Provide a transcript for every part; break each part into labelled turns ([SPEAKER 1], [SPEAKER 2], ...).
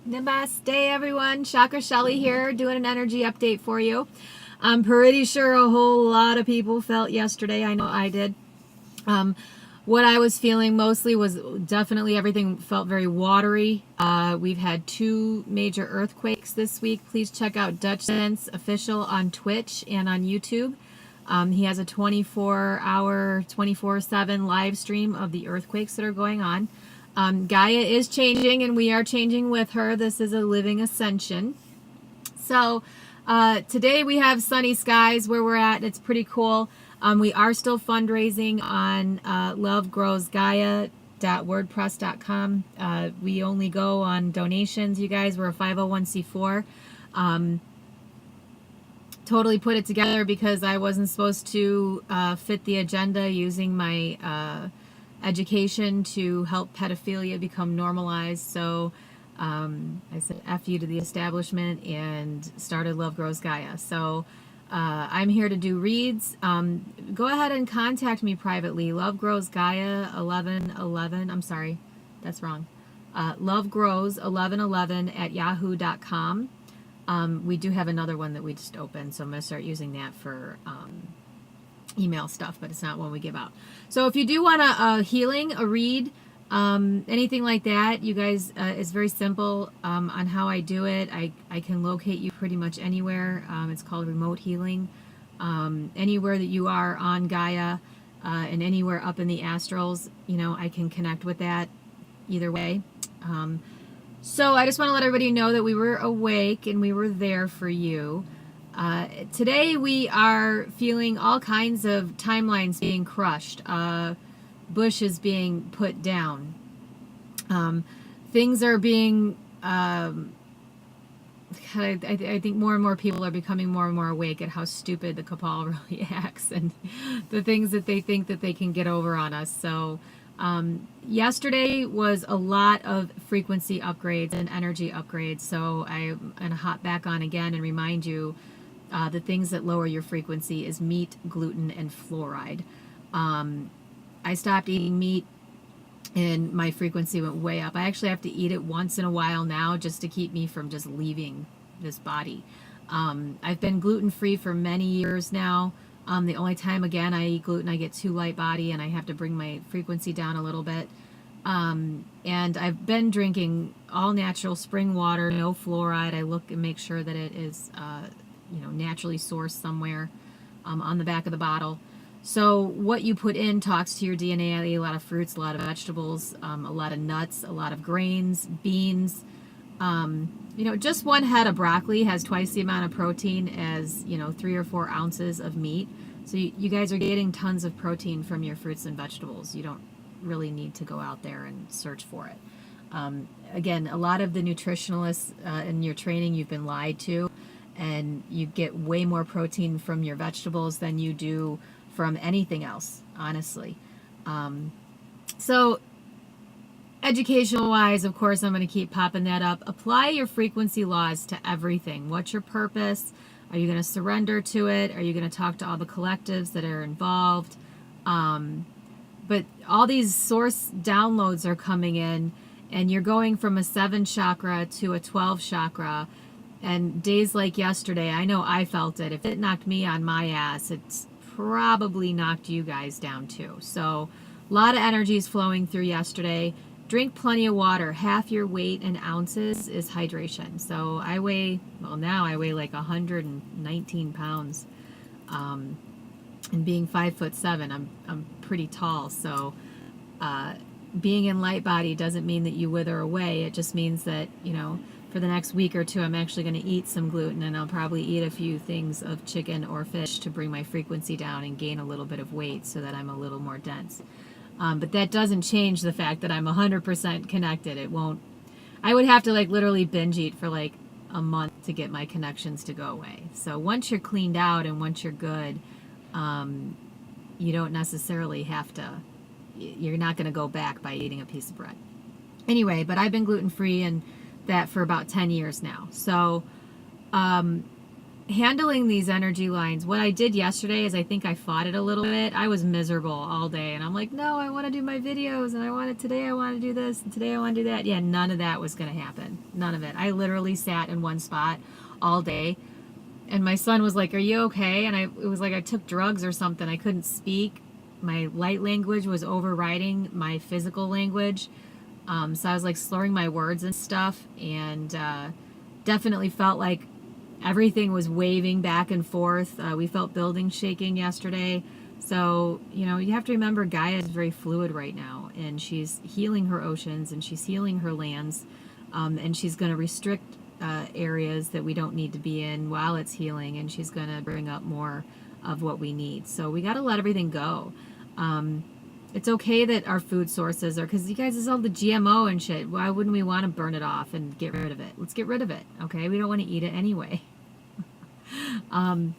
[SPEAKER 1] Namaste, everyone. Chakra Shelly here, doing an energy update for you. I'm pretty sure a whole lot of people felt yesterday. I know I did. What I was feeling mostly was definitely everything felt very watery. We've had 2 major earthquakes this week. Please check out Dutch Sense Official on Twitch and on YouTube. He has a 24-hour, 24/7 live stream of the earthquakes that are going on. Gaia is changing, and we are changing with her. This is a living ascension. So today we have sunny skies where we're at. It's pretty cool. We are still fundraising on lovegrowsgaia.wordpress.com. We only go on donations, you guys. We're a 501c4. Totally put it together because I wasn't supposed to fit the agenda using my education to help pedophilia become normalized. So I said F you to the establishment and started Love Grows Gaia. So I'm here to do reads. Go ahead and contact me privately. Love Grows Gaia 1111. I'm sorry, that's wrong. Love Grows 1111 at yahoo.com. We do have another one that we just opened, so I'm going to start using that for email stuff, but it's not one we give out. So if you do want a healing, a read, anything like that, you guys, it's very simple on how I do it. I can locate you pretty much anywhere. It's called remote healing. Anywhere that you are on Gaia and anywhere up in the astrals, you know, I can connect with that either way. So I just want to let everybody know that we were awake and we were there for you. Today we are feeling all kinds of timelines being crushed. Bushes being put down. Things are being, I think more and more people are becoming more and more awake at how stupid the cabal really acts and the things that they think that they can get over on us. So yesterday was a lot of frequency upgrades and energy upgrades. So I'm going to hop back on again and remind you the things that lower your frequency is meat, gluten, and fluoride. I stopped eating meat and my frequency went way up. I actually have to eat it once in a while now just to keep me from just leaving this body. I've been gluten-free for many years now. The only time, again, I eat gluten, I get too light body and I have to bring my frequency down a little bit. And I've been drinking all natural spring water, no fluoride. I look and make sure that it is naturally sourced somewhere on the back of the bottle. So what you put in talks to your DNA. I eat a lot of fruits, a lot of vegetables, a lot of nuts, a lot of grains, beans. Just one head of broccoli has twice the amount of protein as, 3 or 4 ounces of meat. So you guys are getting tons of protein from your fruits and vegetables. You don't really need to go out there and search for it. Again, a lot of the nutritionalists in your training, you've been lied to. And you get way more protein from your vegetables than you do from anything else, honestly. So educational wise, of course, I'm going to keep popping that up. Apply your frequency laws to everything. What's your purpose? Are you going to surrender to it? Are you going to talk to all the collectives that are involved? But all these source downloads are coming in, and you're going from a 7 chakra to a 12 chakra. And days like yesterday, I know I felt it. If it knocked me on my ass, it's probably knocked you guys down too. So a lot of energy is flowing through yesterday. Drink plenty of water. Half your weight in ounces is hydration. So now I weigh like 119 pounds. And being 5'7", I'm pretty tall. So being in light body doesn't mean that you wither away. It just means that, for the next week or 2, I'm actually going to eat some gluten, and I'll probably eat a few things of chicken or fish to bring my frequency down and gain a little bit of weight so that I'm a little more dense. But that doesn't change the fact that I'm 100% connected. It won't. I would have to literally binge eat for a month to get my connections to go away. So once you're cleaned out and once you're good, you don't necessarily have to. You're not going to go back by eating a piece of bread. Anyway, but I've been gluten-free and that for about 10 years now. So handling these energy lines, what I did yesterday is I think I fought it a little bit. I was miserable all day, and I'm like, no, I want to do my videos, and today I want to do this, and today I want to do that. Yeah, none of that was going to happen. None of it. I literally sat in one spot all day, and my son was like, are you okay? And it was like I took drugs or something. I couldn't speak. My light language was overriding my physical language. So I was like slurring my words and stuff, and definitely felt like everything was waving back and forth. We felt buildings shaking yesterday. So, you know, you have to remember Gaia is very fluid right now, and she's healing her oceans and she's healing her lands, and she's going to restrict areas that we don't need to be in while it's healing, and she's going to bring up more of what we need. So we got to let everything go. It's okay that our food sources are, because you guys, is all the GMO and shit. Why wouldn't we want to burn it off and get rid of it? Let's get rid of it, okay? We don't want to eat it anyway. And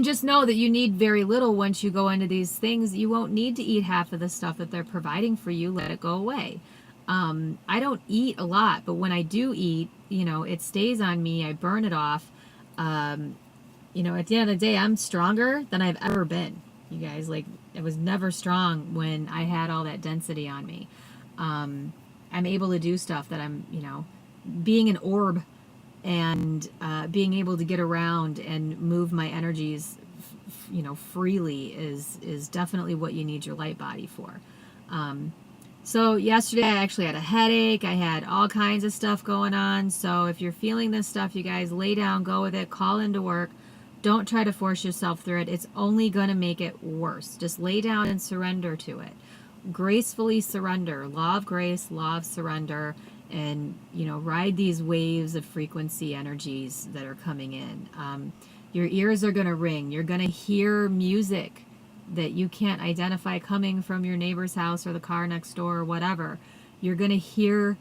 [SPEAKER 1] just know that you need very little once you go into these things. You won't need to eat half of the stuff that they're providing for you. Let it go away. I don't eat a lot, but when I do eat, you know, it stays on me. I burn it off. You know, at the end of the day, I'm stronger than I've ever been. You guys, like, I was never strong when I had all that density on me. I'm able to do stuff that I'm, you know, being an orb and being able to get around and move my energies, you know, freely is definitely what you need your light body for. So yesterday I actually had a headache. I had all kinds of stuff going on. So if you're feeling this stuff, you guys, lay down, go with it, call into work. Don't try to force yourself through it. It's only going to make it worse. Just lay down and surrender to it. Gracefully surrender. Law of grace, law of surrender. And, you know, ride these waves of frequency energies that are coming in. Your ears are going to ring. You're going to hear music that you can't identify coming from your neighbor's house or the car next door or whatever. You're going to hear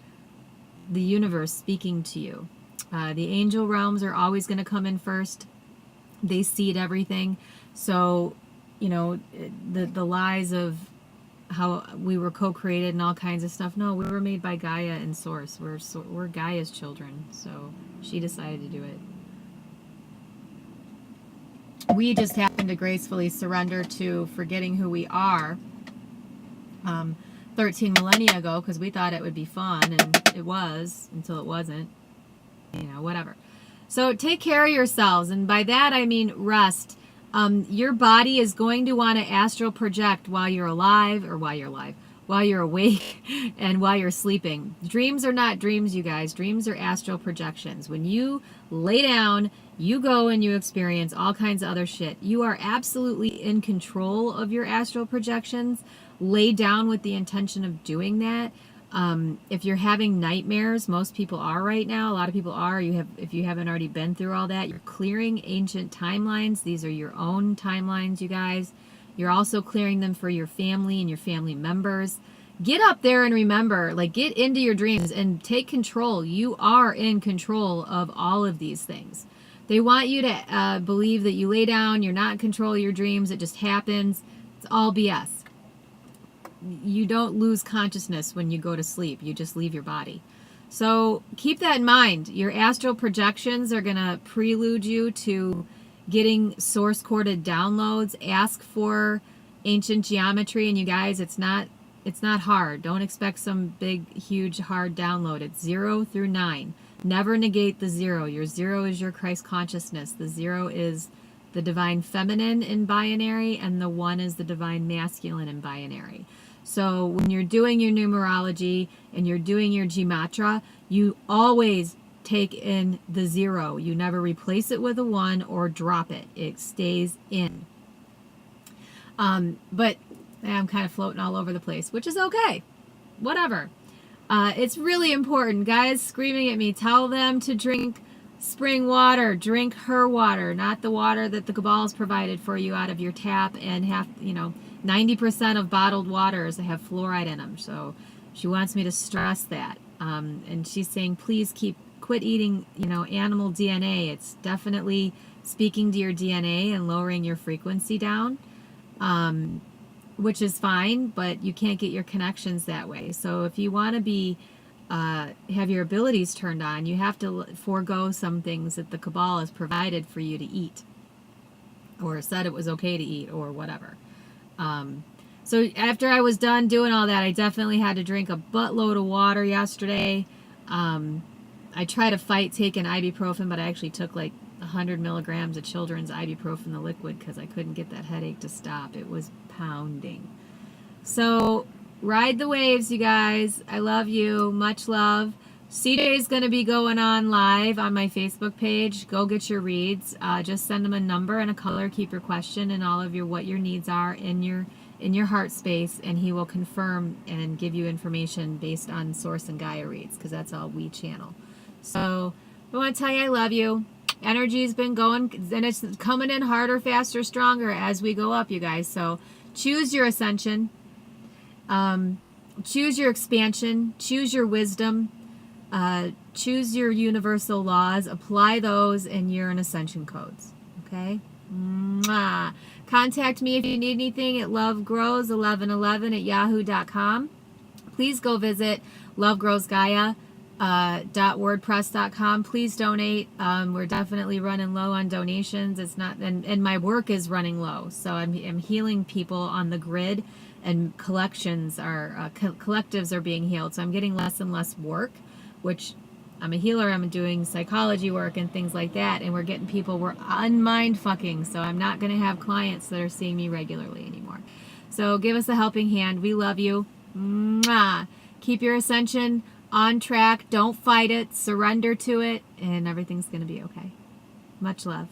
[SPEAKER 1] the universe speaking to you. The angel realms are always going to come in first. They seed everything. So, you know, the lies of how we were co-created and all kinds of stuff. No, we were made by Gaia and Source. We're Gaia's children. So she decided to do it. We just happened to gracefully surrender to forgetting who we are 13 millennia ago, because we thought it would be fun, and it was, until it wasn't. You know, whatever. So take care of yourselves, and by that I mean rest. Your body is going to want to astral project while you're alive, or while you're awake, and while you're sleeping. Dreams are not dreams, you guys. Dreams are astral projections. When you lay down, you go and you experience all kinds of other shit. You are absolutely in control of your astral projections. Lay down with the intention of doing that. If you're having nightmares, most people are right now. A lot of people are. If you haven't already been through all that, you're clearing ancient timelines. These are your own timelines, you guys. You're also clearing them for your family and your family members. Get up there and remember, like, get into your dreams and take control. You are in control of all of these things. They want you to believe that you lay down, you're not in control of your dreams, it just happens. It's all BS. You don't lose consciousness when you go to sleep. You just leave your body. So keep that in mind. Your astral projections are going to prelude you to getting source coded downloads. Ask for ancient geometry, and you guys, it's not hard. Don't expect some big, huge, hard download. It's 0 through 9. Never negate the 0. Your 0 is your Christ consciousness. The 0 is the divine feminine in binary, and the 1 is the divine masculine in binary. So when you're doing your numerology and you're doing your Gematria, you always take in the 0. You never replace it with a 1 or drop it. It stays in. But I'm kind of floating all over the place, which is okay. Whatever. It's really important. Guys screaming at me, tell them to drink spring water. Drink her water, not the water that the Cabal's provided for you out of your tap, and 90% of bottled waters have fluoride in them. So she wants me to stress that. And she's saying, please quit eating, animal DNA. It's definitely speaking to your DNA and lowering your frequency down, which is fine, but you can't get your connections that way. So if you want to be have your abilities turned on. You have to forego some things that the Cabal has provided for you to eat, or said it was okay to eat, or whatever. So after I was done doing all that, I definitely had to drink a buttload of water yesterday. I try to fight taking ibuprofen, but I actually took like 100 milligrams of children's ibuprofen, the liquid, because I couldn't get that headache to stop. It was pounding. So ride the waves, you guys. I love you. Much love. CJ is going to be going on live on my Facebook page. Go get your reads. Just send him a number and a color. Keep your question and all of your what your needs are in your heart space, and he will confirm and give you information based on Source and Gaia reads, because that's all we channel. So I want to tell you I love you. Energy's been going, and it's coming in harder, faster, stronger as we go up, you guys. So choose your ascension. Choose your expansion. Choose your wisdom. Choose your universal laws. Apply those in your ascension codes. Okay? Mwah. Contact me if you need anything at lovegrows1111@yahoo.com. Please go visit lovegrowsgaia.wordpress.com. Please donate. We're definitely running low on donations. It's not, and my work is running low. So I'm healing people on the grid, and collectives are being healed. So I'm getting less and less work, which I'm a healer. I'm doing psychology work and things like that. And we're getting people, we're unmind fucking. So I'm not going to have clients that are seeing me regularly anymore. So give us a helping hand. We love you. Mwah. Keep your ascension on track. Don't fight it. Surrender to it. And everything's going to be okay. Much love.